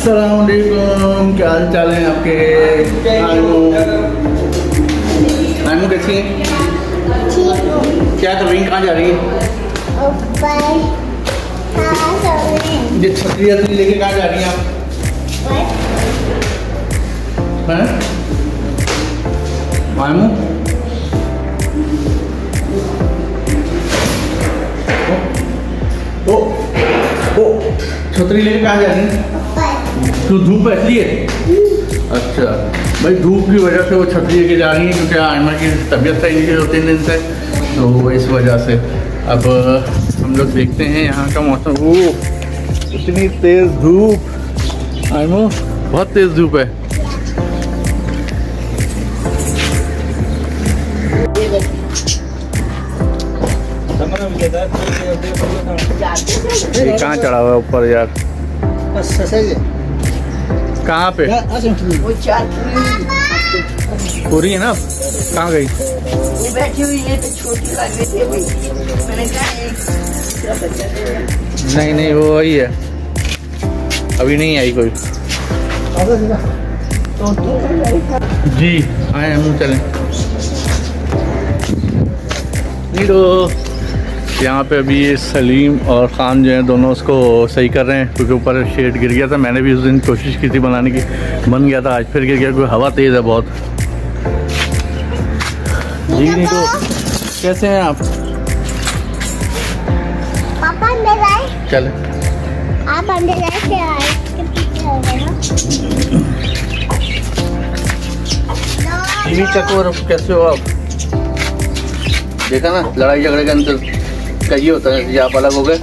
अस्सलामुअलैकुम, क्या हाल चाल है आपके? आयमू कैसी है? क्या कर रही है? कहाँ जा रही है? ये छतरी लेके कहाँ जा रही हैं आप? हैं? आयमू ओ छतरी लेके कहाँ जा रही है? तो धूप ऐसी है? अच्छा भाई, धूप की वजह से वो छतरी लेके जा रही है क्योंकि आयमा की तबीयत सही नहीं है 2-3 दिन से, तो इस वजह से। अब हम लोग देखते हैं यहाँ का मौसम। वो इतनी तेज़ धूप आयमो, बहुत तेज़ धूप है। ये कहाँ चढ़ा हुआ है ऊपर यार? कहाँ पे? पूरी है ना? कहाँ गई? वो बैठी हुई है तो छोटी लग रही थी भाई। मैंने कहा नहीं वो वही है, अभी नहीं आई कोई। जी आए हम चलें। नीडो यहाँ पे अभी ये सलीम और ख़ान जो हैं दोनों उसको सही कर रहे हैं क्योंकि ऊपर शेड गिर गया था। मैंने भी उस दिन कोशिश की थी बनाने की, बन गया था, आज फिर गिर गया क्योंकि हवा तेज़ है बहुत। जी नीडो कैसे हैं आप? पापा अंदर आए। चले आप अंदर आए के आए के पीछे हो गए ना। टीवी चकोर कैसे हो आप? देखा ना, लड़ाई झगड़े के अंदर कहीं होता है, ये आप अलग हो गए।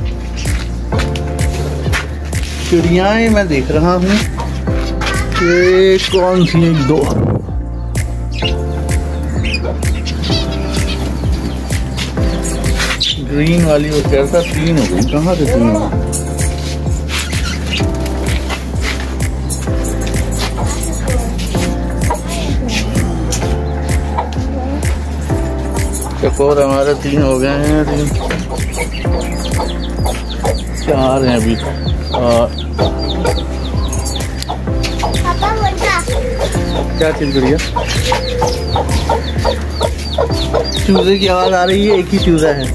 चिड़ियाएँ मैं देख रहा हूँ, ये कौन सी? 1-2 ग्रीन वाली वो कैसा 3 हो गई, कहाँ से 3 हो गई? चकोर हमारे 3 हो गए हैं, 4 हैं अभी। पापा बोलता क्या चीज करिए? चूजे की आवाज आ रही है, एक ही चूजा है।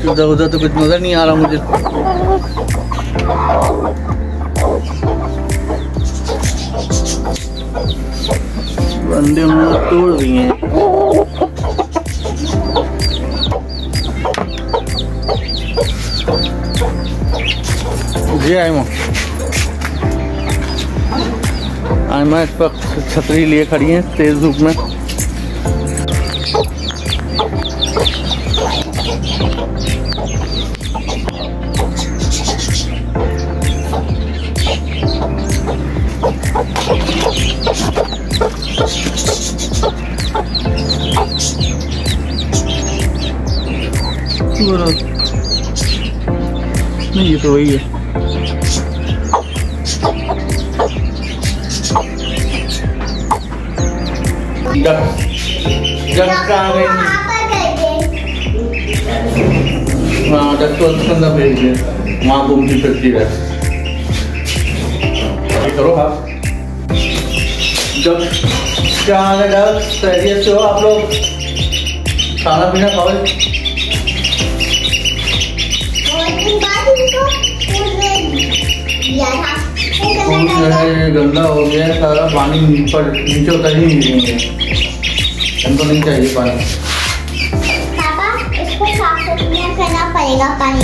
चूजा उधर तो कुछ नजर नहीं आ रहा मुझे। बंदे मुँह तोड़ दिए हैं। जी आयमा इस वक्त छतरी लिए खड़ी हैं तेज धूप में। नहीं ये तो वही है। जग कहाँ गई? हाँ जग तो अंदर भेज दिए, वहाँ घूमती फिरती रहे। करो आप जब क्या हाल है? जब खैरियत से हो आप लोग? खाना पीना खाओ। गंदा हो गया है सारा, पानी ऊपर नीचे उतर ही नहीं है, हमको नहीं चाहिए पानी। पापा इसको साफ करना पड़ेगा पानी।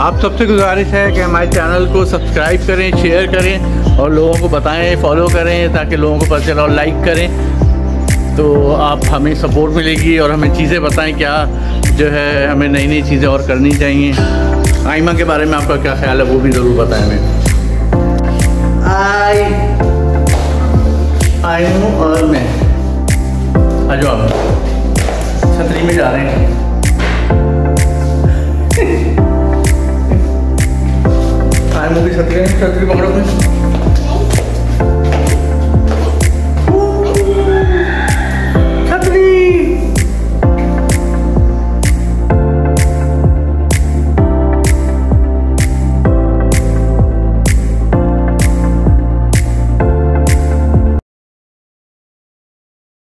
आप सबसे गुजारिश है कि हमारे चैनल को सब्सक्राइब करें, शेयर करें और लोगों को बताएं, फॉलो करें ताकि लोगों को पता चले, और लाइक करें तो आप हमें सपोर्ट मिलेगी और हमें चीज़ें बताएं क्या जो है हमें नई नई चीज़ें और करनी चाहिए। आइमा के बारे में आपका क्या ख्याल है वो भी ज़रूर बताएं हमें। आइमू और मैं आ जाओ, आप छतरी में जा रहे हैं। आइमू की छतरी पकड़ो।